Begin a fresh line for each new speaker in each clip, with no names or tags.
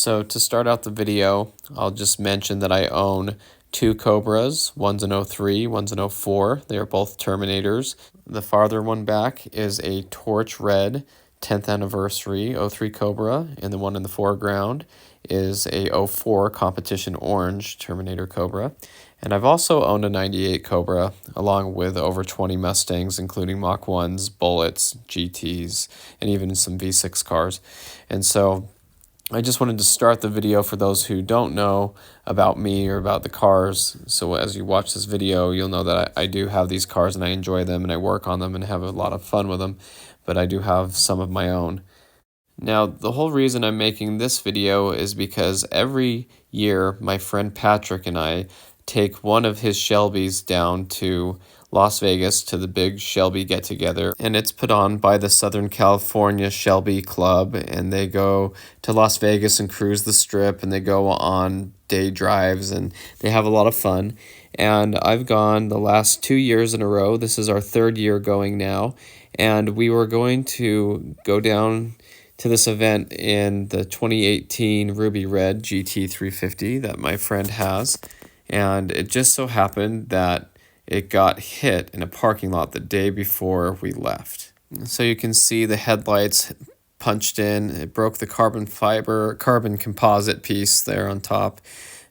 So to start out the video, I'll just mention that I own two Cobras. One's an 03, one's an 04. They are both Terminators. The farther one back is a torch red 10th anniversary 03 Cobra, and the one in the foreground is a 04 competition orange Terminator Cobra. And I've also owned a 98 Cobra, along with over 20 Mustangs, including Mach 1s, Bullets, GTs, and even some V6 cars. And so I just wanted to start the video for those who don't know about me or about the cars. So as you watch this video, you'll know that I do have these cars and I enjoy them and I work on them and have a lot of fun with them, but I do have some of my own. Now, the whole reason I'm making this video is because every year my friend Patrick and I take one of his Shelbys down to Las Vegas to the big Shelby get-together, and it's put on by the Southern California Shelby Club, and they go to Las Vegas and cruise the Strip, and they go on day drives, and they have a lot of fun. And I've gone the last 2 years in a row. This is our third year going now, and we were going to go down to this event in the 2018 Ruby Red GT350 that my friend has, and it just so happened that it got hit in a parking lot the day before we left. So you can see the headlights punched in. It broke the carbon composite piece there on top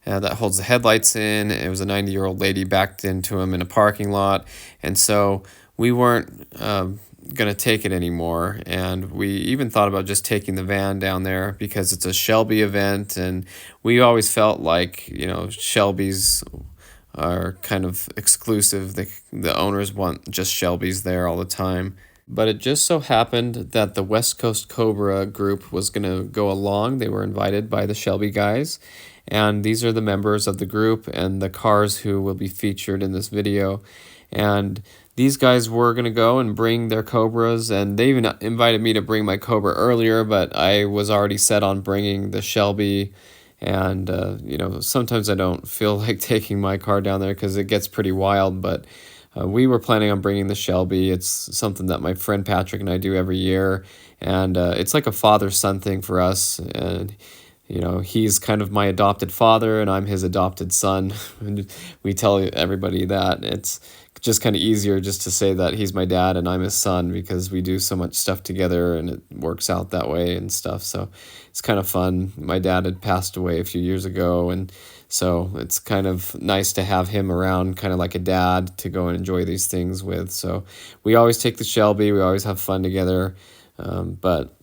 that holds the headlights in. It was a 90-year-old lady backed into him in a parking lot, and so we weren't going to take it anymore, and we even thought about just taking the van down there because it's a Shelby event, and we always felt like, you know, Shelbys are kind of exclusive. The owners want just Shelbys there all the time. But it just so happened that the West Coast Cobra group was going to go along. They were invited by the Shelby guys, and these are the members of the group and the cars who will be featured in this video. And these guys were going to go and bring their Cobras, and they even invited me to bring my Cobra earlier, but I was already set on bringing the Shelby. And, you know, sometimes I don't feel like taking my car down there because it gets pretty wild, but we were planning on bringing the Shelby. It's something that my friend Patrick and I do every year, and it's like a father-son thing for us. And, you know, he's kind of my adopted father, and I'm his adopted son. We tell everybody that. It's just kind of easier just to say that he's my dad and I'm his son because we do so much stuff together and it works out that way and stuff. So it's kind of fun. My dad had passed away a few years ago, and so it's kind of nice to have him around, kind of like a dad to go and enjoy these things with. So we always take the Shelby. We always have fun together. But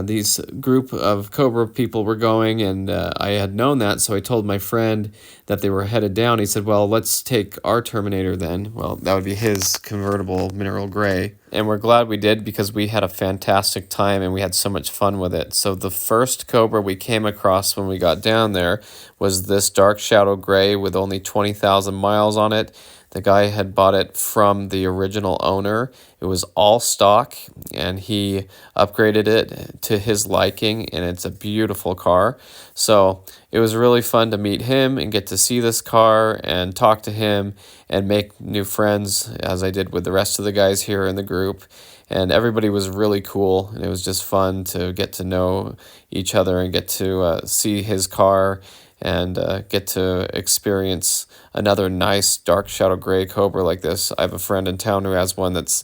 these group of Cobra people were going, and I had known that, so I told my friend that they were headed down. He said, well, let's take our Terminator then. Well, that would be his convertible mineral gray. And we're glad we did because we had a fantastic time and we had so much fun with it. So the first Cobra we came across when we got down there was this dark shadow gray with only 20,000 miles on it. The guy had bought it from the original owner. It was all stock, and he upgraded it to his liking, and it's a beautiful car. So it was really fun to meet him and get to see this car and talk to him and make new friends, as I did with the rest of the guys here in the group. And everybody was really cool, and it was just fun to get to know each other and get to see his car and get to experience another nice dark shadow gray Cobra like this. I have a friend in town who has one that's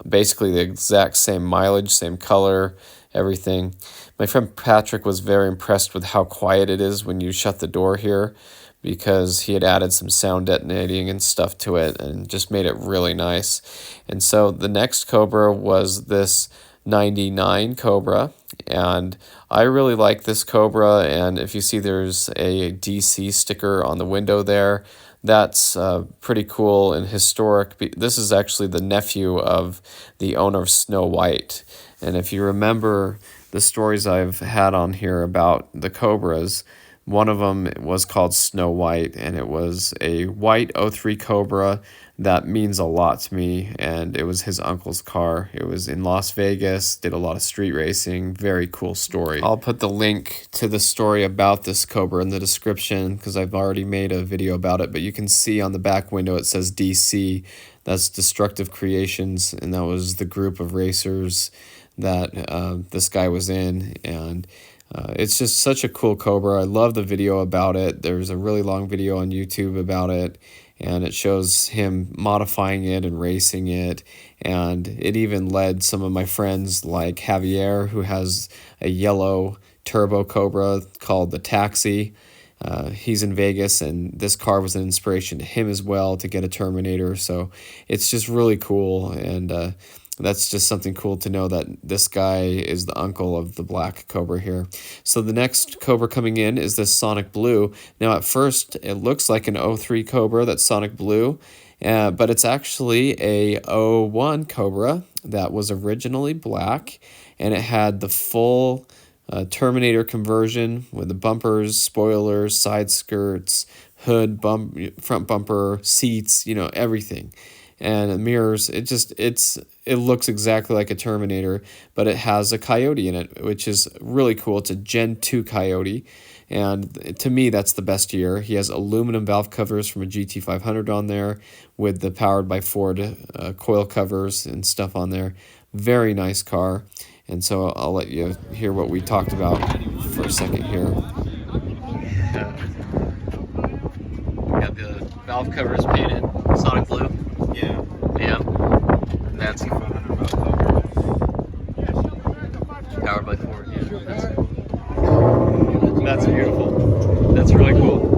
basically the exact same mileage, same color, everything. My friend Patrick was very impressed with how quiet it is when you shut the door here, because he had added some sound detonating and stuff to it and just made it really nice. And so the next Cobra was this 99 Cobra, and I really like this Cobra. And if you see there's a DC sticker on the window there, that's pretty cool and historic. This is actually the nephew of the owner of Snow White, and if you remember the stories I've had on here about the Cobras, one of them was called Snow White, and it was a white 03 Cobra that means a lot to me, and it was his uncle's car. It was in Las Vegas, did a lot of street racing, very cool story. I'll put the link to the story about this Cobra in the description because I've already made a video about it, but you can see on the back window it says DC. That's Destructive Creations, and that was the group of racers that this guy was in, and It's just such a cool Cobra. I love the video about it. There's a really long video on YouTube about it, and it shows him modifying it and racing it. And it even led some of my friends like Javier, who has a yellow turbo Cobra called the Taxi. He's in Vegas, and this car was an inspiration to him as well to get a Terminator. So it's just really cool, and that's just something cool to know that this guy is the uncle of the black Cobra here. So the next Cobra coming in is this Sonic Blue. Now at first it looks like an '03 Cobra, that's Sonic Blue, but it's actually a '01 Cobra that was originally black, and it had the full Terminator conversion with the bumpers, spoilers, side skirts, hood, front bumper, seats, everything. And the mirrors, it looks exactly like a Terminator, but it has a Coyote in it, which is really cool. It's a Gen 2 Coyote, and to me, that's the best year. He has aluminum valve covers from a GT500 on there with the powered by Ford coil covers and stuff on there. Very nice car. And so I'll let you hear what we talked about for a second here. We got the valve covers painted Sonic Blue.
Yeah.
Yeah. That's powered by Ford. Yeah. That's beautiful. That's really cool.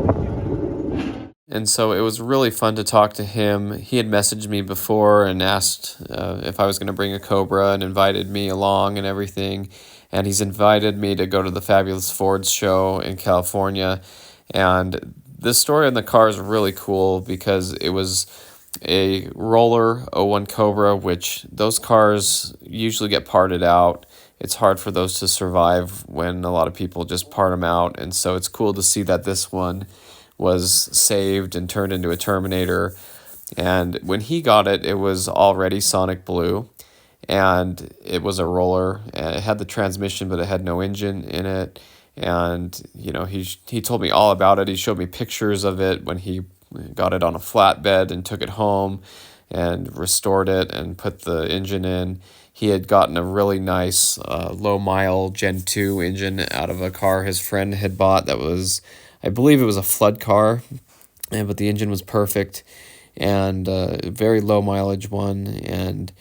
And so it was really fun to talk to him. He had messaged me before and asked if I was going to bring a Cobra and invited me along and everything. And he's invited me to go to the Fabulous Fords show in California. And the story on the car is really cool because it was a roller '01 Cobra, which those cars usually get parted out. It's hard for those to survive when a lot of people just part them out. And so it's cool to see that this one was saved and turned into a Terminator. And when he got it, it was already Sonic Blue, and it was a roller, and it had the transmission, but it had no engine in it. And he told me all about it. He showed me pictures of it when he got it on a flatbed and took it home and restored it and put the engine in. He had gotten a really nice low mile Gen 2 engine out of a car his friend had bought that was, I believe it was a flood car, but the engine was perfect and very low mileage one. And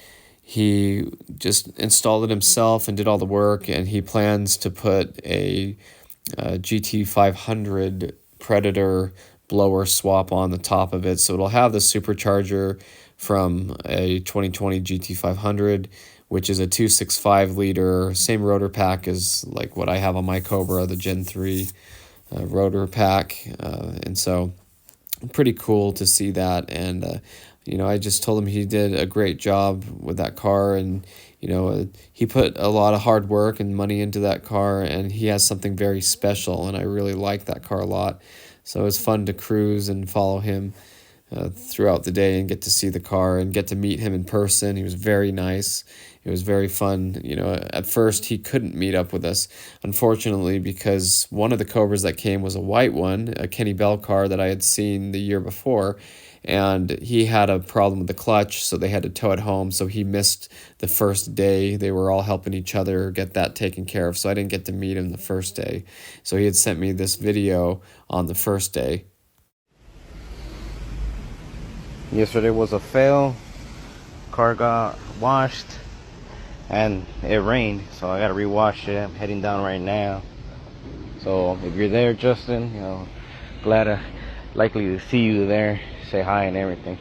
he just installed it himself and did all the work, and he plans to put a GT500 Predator blower swap on the top of it. So it'll have the supercharger from a 2020 GT500, which is a 265 liter, same rotor pack as like what I have on my Cobra, the Gen 3 rotor pack. And so pretty cool to see that. And, I just told him he did a great job with that car, and, he put a lot of hard work and money into that car, and he has something very special, and I really like that car a lot. So it was fun to cruise and follow him throughout the day and get to see the car and get to meet him in person. He was very nice. It was very fun. At first he couldn't meet up with us, unfortunately, because one of the Cobras that came was a white one, a Kenny Bell car that I had seen the year before, and he had a problem with the clutch, so they had to tow it home, so he missed the first day. They were all helping each other get that taken care of, so I didn't get to meet him the first day. So he had sent me this video on the first day.
Yesterday was a fail. Car got washed and it rained, so I gotta rewash it. I'm heading down right now. So if you're there, Justin, likely to see you there, say hi and everything.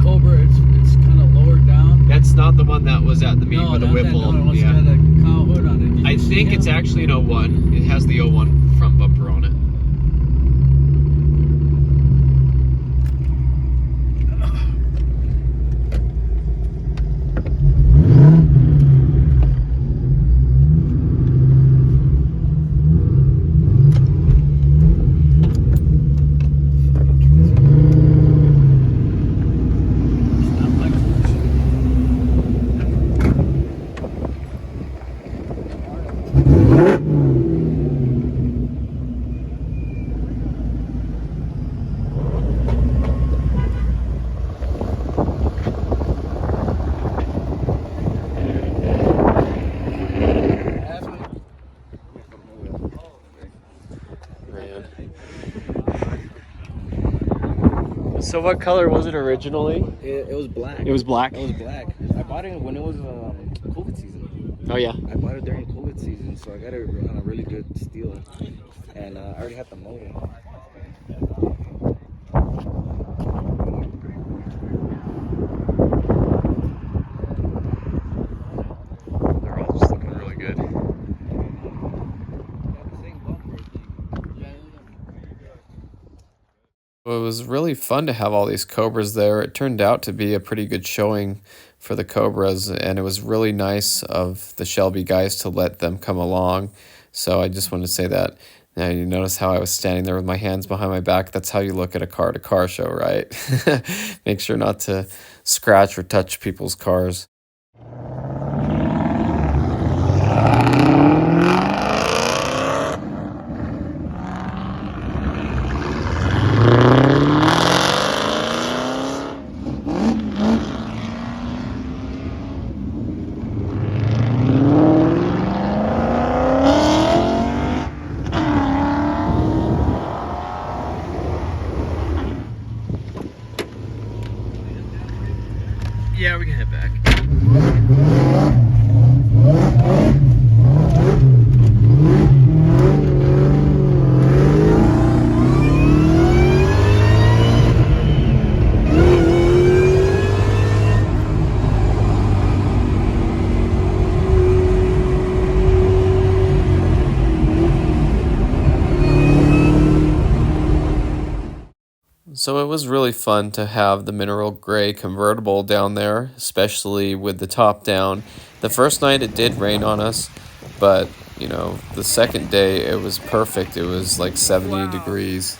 Cobra, it's kind of lowered down. That's not the one that was at the meet with the Whipple. No, it's got a cow hood on it. I think it's actually an 01. It has the 01 front bumper on it. So what color was it originally?
It was black.
It was black?
It was black. I bought it when it was COVID season.
Oh yeah.
I bought it during COVID season, so I got it on a really good steal. And I already had the motor.
They're all just looking really good. Well, it was really fun to have all these Cobras there. It turned out to be a pretty good showing for the Cobras, and it was really nice of the Shelby guys to let them come along. So I just wanted to say that. Now, you notice how I was standing there with my hands behind my back? That's how you look at a car-to-car show, right? Make sure not to scratch or touch people's cars. Yeah, we can head back. So it was really fun to have the mineral gray convertible down there, especially with the top down. The first night it did rain on us, but you know, the second day it was perfect. It was like 70 degrees.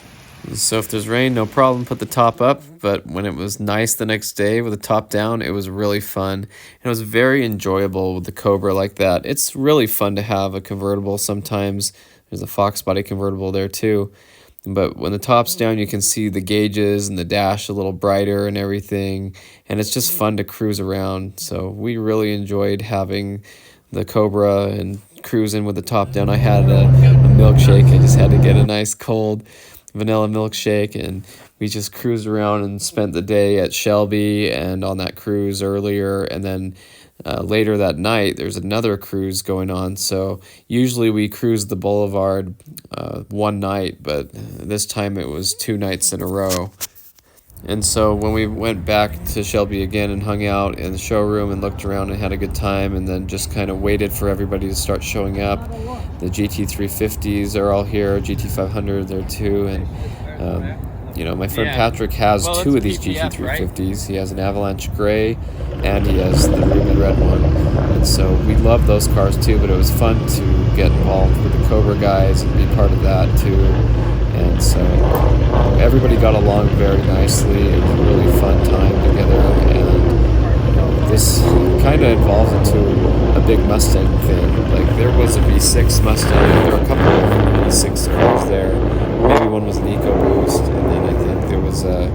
So if there's rain, no problem, put the top up. But when it was nice the next day with the top down, it was really fun. And it was very enjoyable with the Cobra like that. It's really fun to have a convertible sometimes. There's a Fox body convertible there too. But when the top's down, you can see the gauges and the dash a little brighter and everything. And it's just fun to cruise around. So we really enjoyed having the Cobra and cruising with the top down. I had a milkshake. I just had to get a nice cold vanilla milkshake. And we just cruised around and spent the day at Shelby and on that cruise earlier. And then later that night, there's another cruise going on. So usually we cruise the boulevard one night, but this time it was 2 nights in a row. And so when we went back to Shelby again and hung out in the showroom and looked around and had a good time, and then just kind of waited for everybody to start showing up. The GT350s are all here, GT500 there too, and You know, my friend
Yeah.
Patrick has
Well,
two
it's
of these
PPF, right?
GT350s. He has an Avalanche Gray, and he has the ruby red one. And so we love those cars too, but it was fun to get involved with the Cobra guys and be part of that too. And so everybody got along very nicely. It was a really fun time together, and you know, this kind of evolved into a big Mustang thing. Like, there was a V6 Mustang, there were a couple of V6 cars there. Maybe one was an EcoBoost, and then I think there was a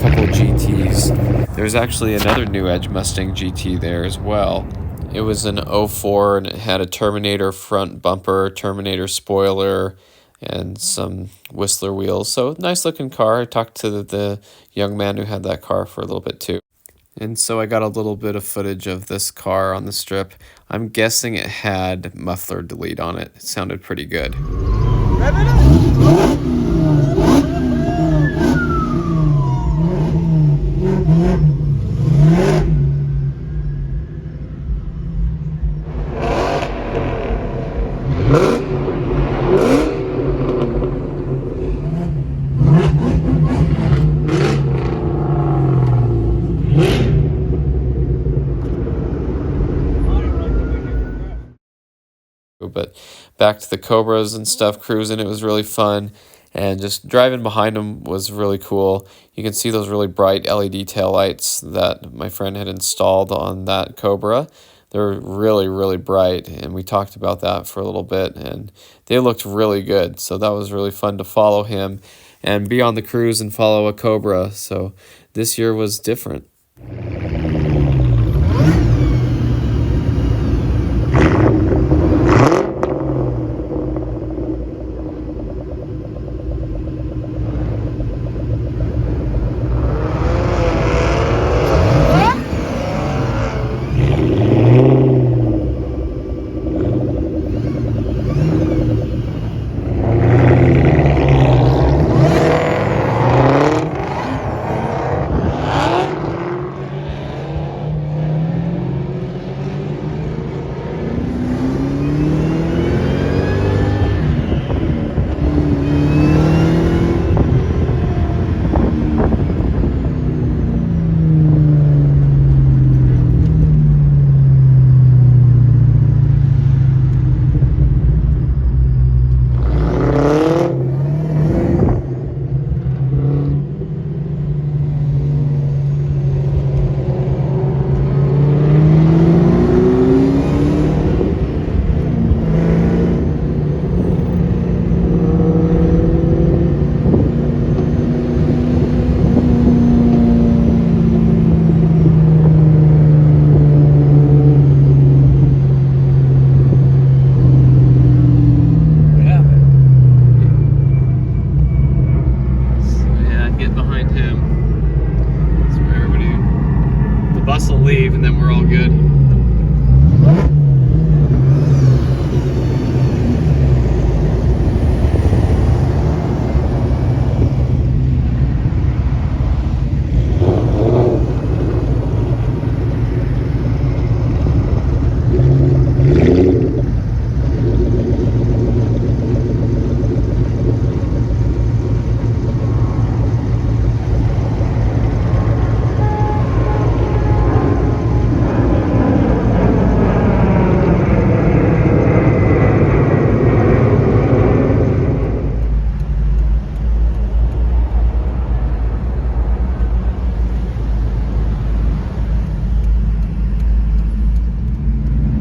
couple of GTs. There's actually another new Edge Mustang GT there as well. It was an '04, and it had a Terminator front bumper, Terminator spoiler, and some Whistler wheels. So nice looking car. I talked to the young man who had that car for a little bit too. And so I got a little bit of footage of this car on the strip. I'm guessing it had muffler delete on it. It sounded pretty good. But back to the Cobras and stuff, cruising, it was really fun. And just driving behind them was really cool. You can see those really bright LED taillights that my friend had installed on that Cobra. They're really, really bright, and we talked about that for a little bit, and they looked really good. So that was really fun to follow him and be on the cruise and follow a Cobra. So this year was different. Bus will leave and then we're all good.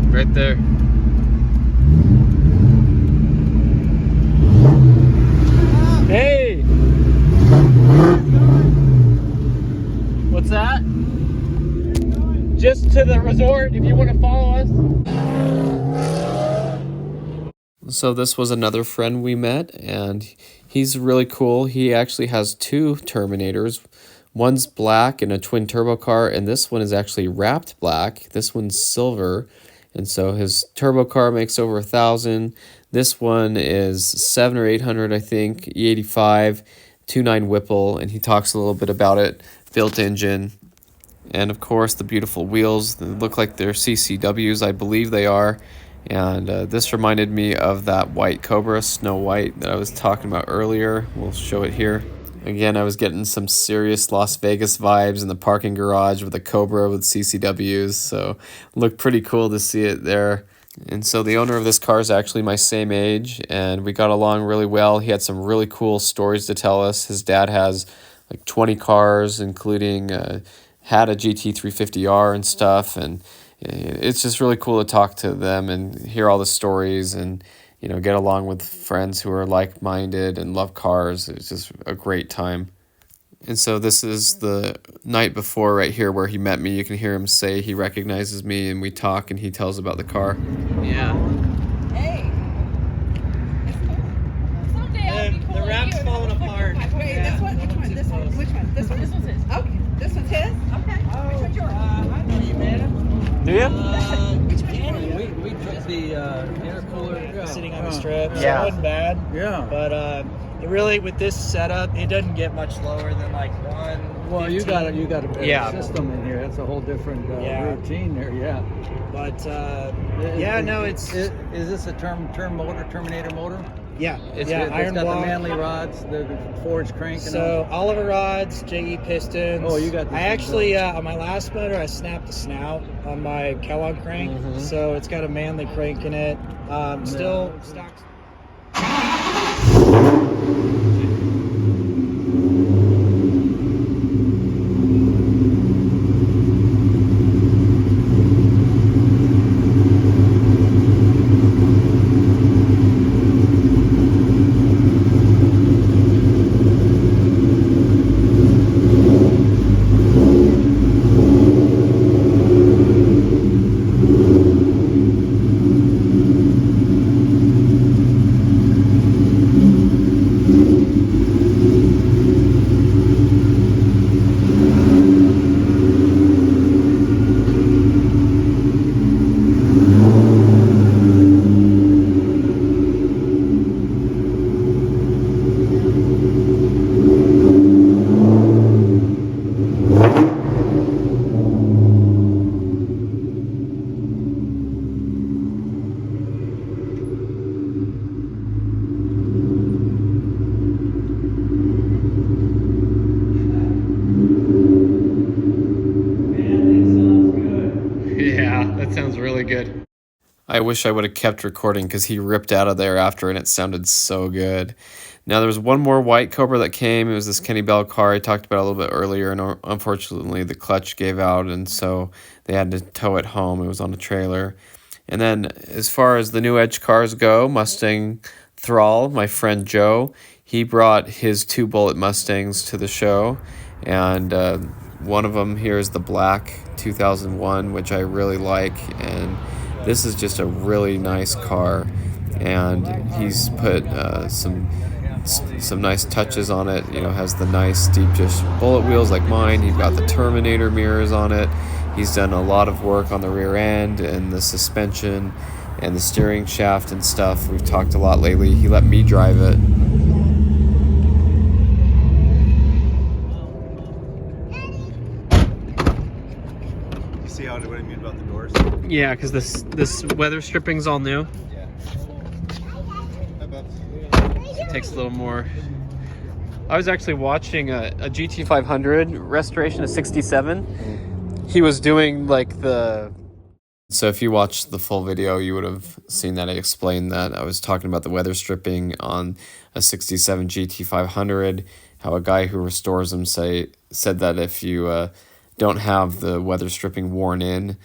Right there. Hey! What's that? Just to the resort if you want to follow us. So this was another friend we met, and he's really cool. He actually has two Terminators. One's black in a twin turbo car, and this one is actually wrapped black. This one's silver. And so his turbo car makes over 1,000. This one is 700 or 800, I think, E85, 2.9 Whipple, and he talks a little bit about it. Built engine, and of course the beautiful wheels. They look like they're CCWs, I believe they are. And this reminded me of that white Cobra, Snow White, that I was talking about earlier. We'll show it here. Again, I was getting some serious Las Vegas vibes in the parking garage with a Cobra with CCWs, so looked pretty cool to see it there. And so the owner of this car is actually my same age, and we got along really well. He had some really cool stories to tell us. His dad has like 20 cars, including had a GT350R and stuff, and it's just really cool to talk to them and hear all the stories and get along with friends who are like-minded and love cars. It's just a great time. And so this is the night before right here where he met me. You can hear him say he recognizes me, and we talk, and he tells about the car.
Yeah.
Hey. Someday I'll be cool.
The wrap's falling apart.
Wait, this one? Which one? This one? Which one? This one? This one's his. Okay. This one's his? Okay. Which one's yours?
I know you, man.
Do you?
Which one's yours?
We took the intercooler sitting on the strip, so
Yeah.
it wasn't bad.
Yeah.
But it really, with this setup, it doesn't get much lower than like 1.
Well, you got a better
Yeah.
system in here. That's a whole different
Yeah.
routine there. Yeah.
But
Is this a Terminator motor?
yeah,
It's
yeah,
got
iron
the
block.
Manley rods, the forged crank. And
So Oliver rods, JE pistons.
Oh, you got this
I actually on my last motor I snapped the snout on my Kellogg crank, so it's got a Manley crank in it. Still stock.
Yeah, that sounds really good. I wish I would have kept recording because he ripped out of there after and it sounded so good. Now, there was one more white Cobra that came. It was this Kenny Bell car I talked about a little bit earlier, and unfortunately the clutch gave out, and so they had to tow it home. It was on a trailer. And then as far as the new Edge cars go, Mustang Thrall, my friend Joe, he brought his 2 Bullitt Mustangs to the show, and one of them here is the black 2001, which I really like, and this is just a really nice car, and he's put some nice touches on it. Has the nice deep dish bullet wheels like mine. He's got the Terminator mirrors on it. He's done a lot of work on the rear end and the suspension and the steering shaft and stuff. We've talked a lot lately. He let me drive it.
You see what I mean about the doors?
Yeah, because this weather stripping's all new.
Yeah.
It takes a little more. I was actually watching a GT500 restoration of 67. He was doing like the... So if you watched the full video, you would have seen that I explained that. I was talking about the weather stripping on a 67 GT500, how a guy who restores them said that if you don't have the weather stripping worn in,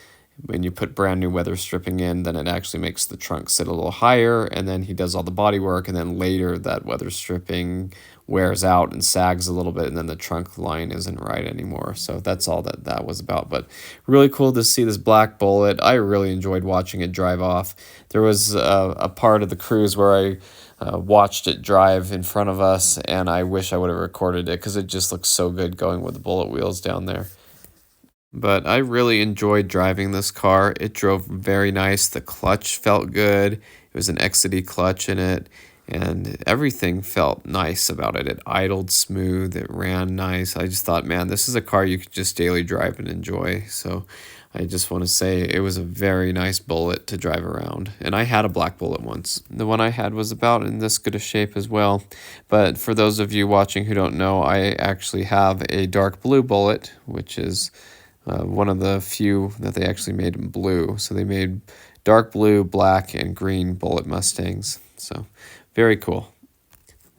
when you put brand new weather stripping in, then it actually makes the trunk sit a little higher, and then he does all the body work, and then later that weather stripping wears out and sags a little bit, and then the trunk line isn't right anymore. So that's all that was about. But really cool to see this black Bullitt. I really enjoyed watching it drive off. There was a part of the cruise where I watched it drive in front of us, and I wish I would have recorded it because it just looks so good going with the Bullitt wheels down there. But I really enjoyed driving this car. It drove very nice. The clutch felt good. It was an Exidy clutch in it, and everything felt nice about it. It idled smooth. It ran nice. I just thought, man, this is a car you could just daily drive and enjoy. So I just want to say it was a very nice bullet to drive around. And I had a black bullet once. The one I had was about in this good a shape as well. But for those of you watching who don't know, I actually have a dark blue bullet, which is one of the few that they actually made in blue. So they made dark blue, black, and green bullet Mustangs. So very cool.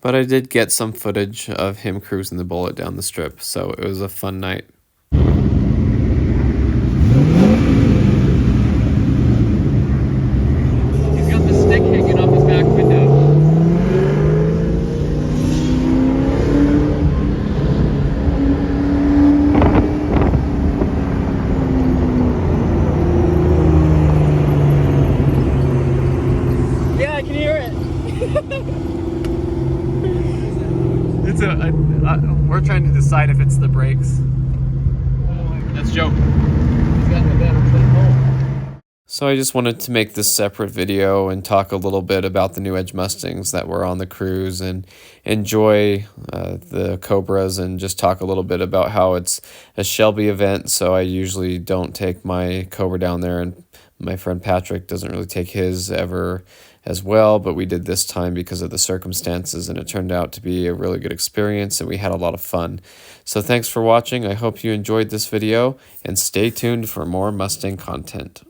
But I did get some footage of him cruising the bullet down the strip, so it was a fun night.
He's got the stick hanging off his back window.
Yeah, I can hear it.
We're trying to decide if it's the brakes. That's a joke.
He's got the better flip hole.
So I just wanted to make this separate video and talk a little bit about the new Edge Mustangs that were on the cruise and enjoy the Cobras and just talk a little bit about how it's a Shelby event. So I usually don't take my Cobra down there, and my friend Patrick doesn't really take his ever as well, but we did this time because of the circumstances, and it turned out to be a really good experience and we had a lot of fun. So thanks for watching. I hope you enjoyed this video and stay tuned for more Mustang content.